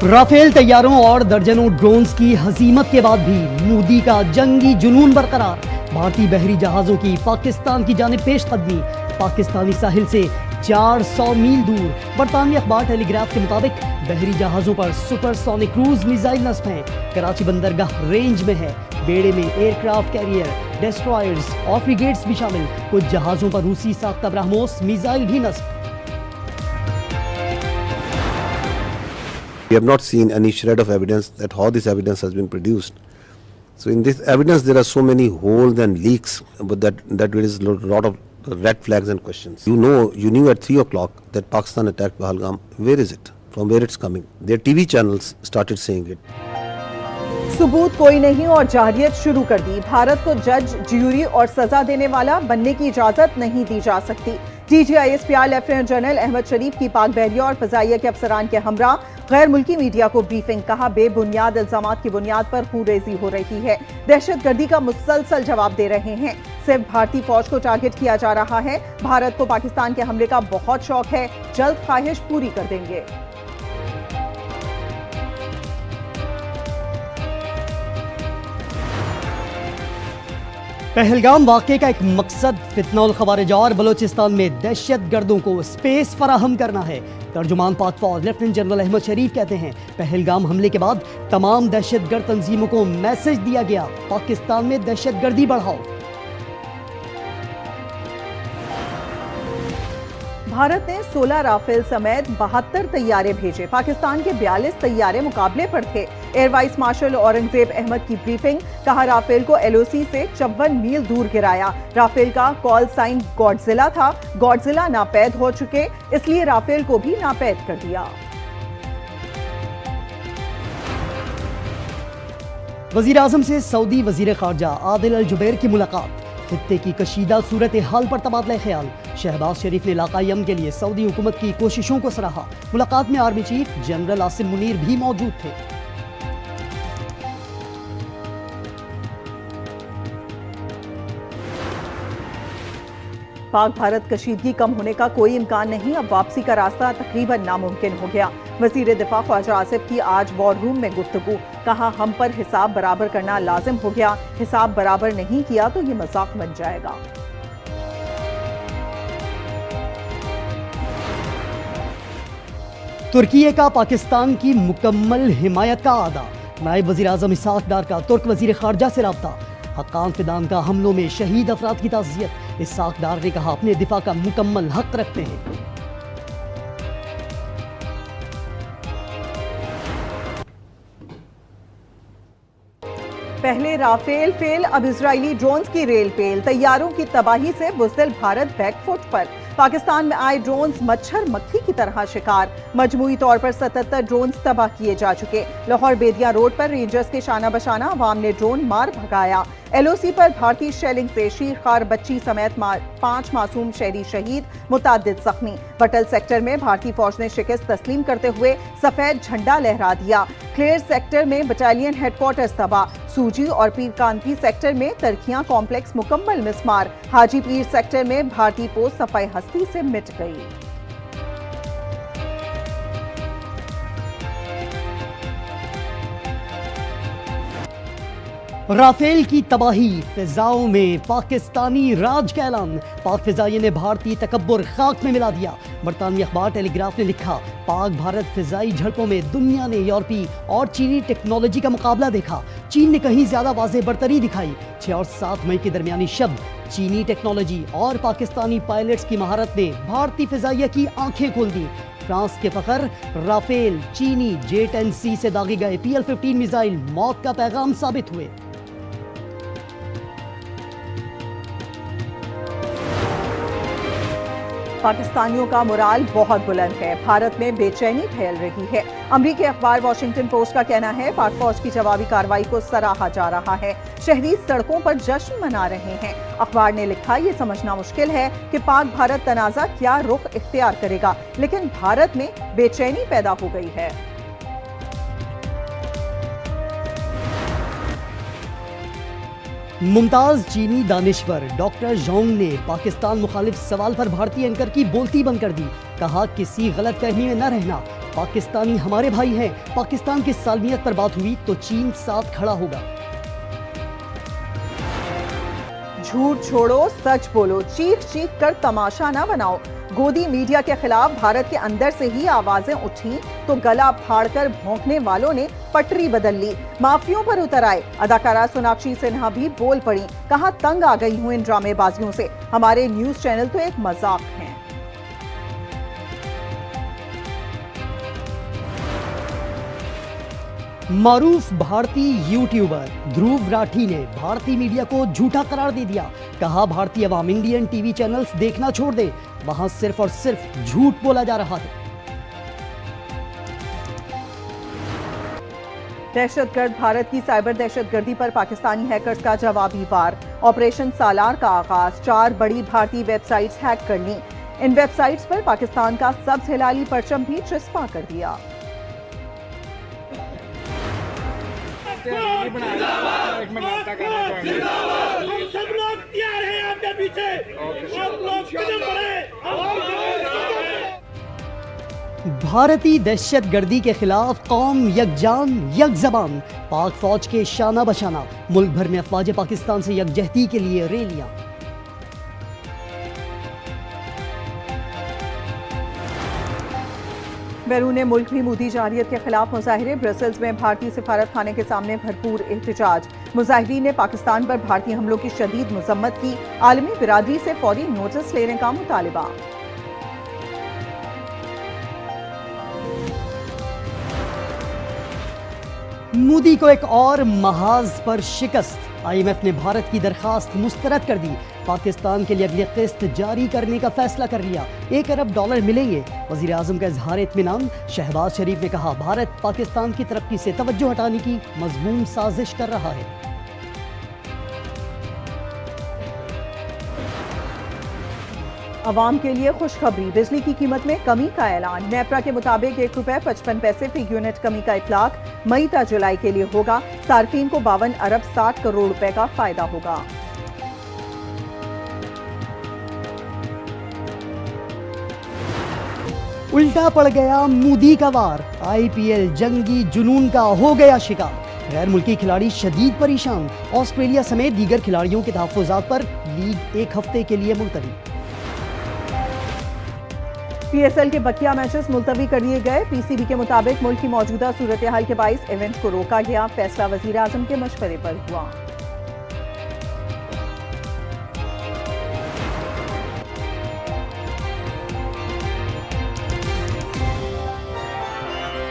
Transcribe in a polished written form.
Rafale तैयारों और दर्जनों drones की हजीमत के बाद भी मोदी का जंगी जुनून बरकरार। भारतीय बहरी जहाजों की पाकिस्तान की जानिब पेशकदमी। पाकिस्तानी साहिल से 400 मील दूर। बरतानवी अखबार टेलीग्राफ के मुताबिक बहरी जहाजों पर सुपरसोनिक क्रूज मिसाइल नस्ब हैं। कराची बंदरगाह रेंज में है। बेड़े में एयरक्राफ्ट कैरियर, डिस्ट्रॉयर्स और फ्रिगेट्स भी शामिल। कुछ जहाजों पर रूसी साख्ता ब्रह्मोस मिसाइल भी नस्ब। We have not seen any shred of evidence that how this evidence has been produced. So in this evidence there are so many holes and leaks, but that there is a lot of red flags and questions. You knew at 3 o'clock that Pakistan attacked Pahalgam. Where is it? From where it's coming? Their TV channels started saying it. सबूत कोई नहीं और जाहिरियत शुरू कर दी। भारत को जज, jury और सजा देने वाला बनने की इजाजत नहीं दी जा सकती। DGISPR लेफ्टिनेंट जनरल अहमद शरीफ की पाक बहरिया और फजाइया के अफसरान के हमरा गैर मुल्की मीडिया को ब्रीफिंग। कहा, बेबुनियाद इल्जामात की बुनियाद पर खूरेजी हो रही है। दहशतगर्दी का मुसलसल जवाब दे रहे हैं। सिर्फ भारतीय फौज को टारगेट किया जा रहा है। भारत को पाकिस्तान के हमले का बहुत शौक है। जल्द ख्वाहिश पूरी कर देंगे। पहलगाम वाक़े का एक मकसद फितनौल खवारिज और बलोचिस्तान में दहशतगर्दों को स्पेस फराहम करना है। तर्जुमान पाक फौज लेफ्टिनेंट जनरल अहमद शरीफ कहते हैं, पहलगाम हमले के बाद तमाम दहशतगर्द तंजीमों को मैसेज दिया गया, पाकिस्तान में दहशतगर्दी बढ़ाओ। भारत ने 16 राफेल समेत 72 तैयारे भेजे। पाकिस्तान के 42 तैयारे मुकाबले पर थे। Air vice marshal Aurangzeb Ahmed की ब्रीफिंग। कहा, राफेल को LOC से 54 मील दूर गिराया। राफेल का कॉल साइन गॉडजिला था। गॉडजिला नापैद हो चुके, इसलिए राफेल को भी नापैद कर दिया। वजीर आजम से सऊदी वजीर खारजा आदिल अल जुबैर की मुलाकात। खित्ते की कशीदा सूरत हाल पर तबादला ख्याल। शहबाज शरीफ ने इलाकाई अमन के लिए सऊदी हुकूमत की कोशिशों को सराहा। मुलाकात में army chief general Asim Munir भी मौजूद थे। पाक भारत कशीदगी कम होने का कोई इम्कान नहीं। अब वापसी का रास्ता तकरीबन नामुमकिन हो गया। वजीर दिफा ख्वाजा आसिफ की आज वॉर रूम में गुफ्तगू। कहा, हम पर हिसाब बराबर करना लाजिम हो गया। हिसाब बराबर नहीं किया तो ये मजाक बन जाएगा। तुर्की का पाकिस्तान की मुकम्मल हिमायत का आदा। नायब वजीर आजम इसहाक डार का तुर्क वजीर खारजा से राब्ता। हक्कान फिदान का हमलों में शहीद अफराद की ताज़ियत। इसहाक डार ने कहा, अपने दिफा का मुकम्मल हक रखते हैं। पहले राफेल फेल, अब इजरायली ड्रोन्स की रेल पेल। तैयारों की तबाही से बुज़दिल भारत बैकफुट पर। पाकिस्तान में आए ड्रोन्स मच्छर मक्खी की तरह शिकार। मजमूई तौर पर 77 ड्रोन्स तबाह किए जा चुके। लाहौर बेदिया रोड पर रेंजर्स के शाना बशाना अवाम ने ड्रोन मार भगाया। LOC पर भारतीय शेलिंग से शीरखार बच्ची समेत 5 मासूम शहरी शहीद, मुतादिद जख्मी। बटल सेक्टर में भारतीय फौज ने शिकस्त तस्लीम करते हुए सफेद झंडा लहरा दिया। क्लेर सेक्टर में बटालियन हेडक्वार्टर्स तबाह। सूजी और पीरकांती सेक्टर में तरखियां कॉम्प्लेक्स मुकम्मल मिसमार। हाजी पीर सेक्टर में भारतीय पोस्ट सफाई हस्ती से मिट गई। राफेल की तबाही, फिजाओं में पाकिस्तानी राज का ऐलान। पाक फिजाइये ने भारतीय तकब्बुर खाक में मिला दिया। बरतानवी अखबार टेलीग्राफ ने लिखा, पाक भारत फिजाई झड़पों में दुनिया ने यूरोपी और चीनी टेक्नोलॉजी का मुकाबला देखा। चीन ने कहीं ज्यादा वाज़ेह बरतरी दिखाई। 6 और 7 मई के दरमियानी शब्द चीनी टेक्नोलॉजी और पाकिस्तानी पायलट्स की महारत ने भारतीय फिजाइया की आंखें खोल दी। फ्रांस के फखर, राफेल चीनी J-10C से दागे गए PL-15 मिसाइल मौत का पैगाम साबित हुए। पाकिस्तानियों का मोराल बहुत बुलंद है। भारत में बेचैनी फैल रही है। अमरीकी अखबार वॉशिंगटन पोस्ट का कहना है, पाक फौज की जवाबी कार्रवाई को सराहा जा रहा है। शहरी सड़कों पर जश्न मना रहे हैं। अखबार ने लिखा, ये समझना मुश्किल है कि पाक भारत तनाज़ा क्या रुख इख्तियार करेगा, लेकिन भारत में बेचैनी पैदा हो गई है। मुमताज चीनी दानिश्वर डॉक्टर जोंग ने पाकिस्तान मुखालिफ सवाल पर भारतीय एंकर की बोलती बंद कर दी। कहा, किसी गलत फहमी में न रहना, पाकिस्तानी हमारे भाई हैं, पाकिस्तान की सालमियत पर बात हुई तो चीन साथ खड़ा होगा। झूठ छोड़ो, सच बोलो, चीख चीख कर तमाशा ना बनाओ। गोदी मीडिया के खिलाफ भारत के अंदर से ही आवाजें उठी तो गला फाड़कर भौंकने वालों ने पटरी बदल ली, माफियों पर उतर आए। अदाकारा सोनाक्षी सिन्हा भी बोल पड़ी, कहा तंग आ गई हूं इन ड्रामेबाजियों से, हमारे न्यूज चैनल तो एक मजाक हैं। मारूफ भारतीय यूट्यूबर ध्रुव राठी ने भारतीय मीडिया को झूठा करार दे दिया। कहा भारतीय अवाम इंडियन टीवी चैनल्स देखना छोड़ दे, वहां सिर्फ और सिर्फ झूठ बोला जा रहा है। दहशतगर्द भारत की साइबर दहशतगर्दी पर पाकिस्तानी हैकर्स का जवाबी वार। ऑपरेशन सालार का आगाज, 4 बड़ी भारतीय वेबसाइट्स हैक कर ली। इन वेबसाइट्स पर पाकिस्तान का सब्ज हिलाली परचम भी चिस्पा कर दिया। हम सब लोग तैयार हैं आपके पीछे, आप लोग कदम बढ़ाएं। भारतीय दहशतगर्दी के खिलाफ कौम यकजान यकजबान, पाक फौज के शाना बशाना, मुल्क भर में अफवाज पाकिस्तान से यकजहती के लिए रैलियां। बैरून मुल्क भी मोदी जारियत के खिलाफ मुजाहिरे। ब्रसेल्स में भारतीय सिफारत खाने के सामने भरपूर एहतजाज। मुजाहिरीन ने पाकिस्तान पर भारतीय हमलों की शदीद मजम्मत की, आलमी बिरादरी से फौरी नोटिस लेने का मुतालिबा। मोदी को एक और महाज पर शिकस्त। IMF ने भारत की दरखास्त मुस्तरद कर दी। पाकिस्तान के लिए अगली किस्त जारी करने का फैसला कर लिया। $1 अरब मिलेंगे। वजीर आजम का इजहार इत्मीनान। शहबाज शरीफ ने कहा भारत पाकिस्तान की तरक्की से तवज्जो हटाने की मजमून साजिश कर रहा है। अवाम के लिए खुशखबरी, बिजली की कीमत में कमी का ऐलान। नेपरा के मुताबिक ₹1.55 फी यूनिट कमी का इतलाक मई ता जुलाई के लिए होगा। सार्फिन को 52 अरब 60 करोड़ रुपए का फायदा होगा। उल्टा पड़ गया मोदी का वार। IPL जंगी जुनून का हो गया शिकार। गैर मुल्की खिलाड़ी शदीद परेशान। ऑस्ट्रेलिया समेत दीगर खिलाड़ियों के तहफ्फुज़ात पर लीग 1 हफ्ते के लिए मुलतवी। PSL के बकिया मैचेस मुलतवी कर दिए गए। PCB के मुताबिक मुल्क की मौजूदा सूरत हाल के बाइस इवेंट को रोका गया। फैसला वजीर आजम के मशवरे पर हुआ।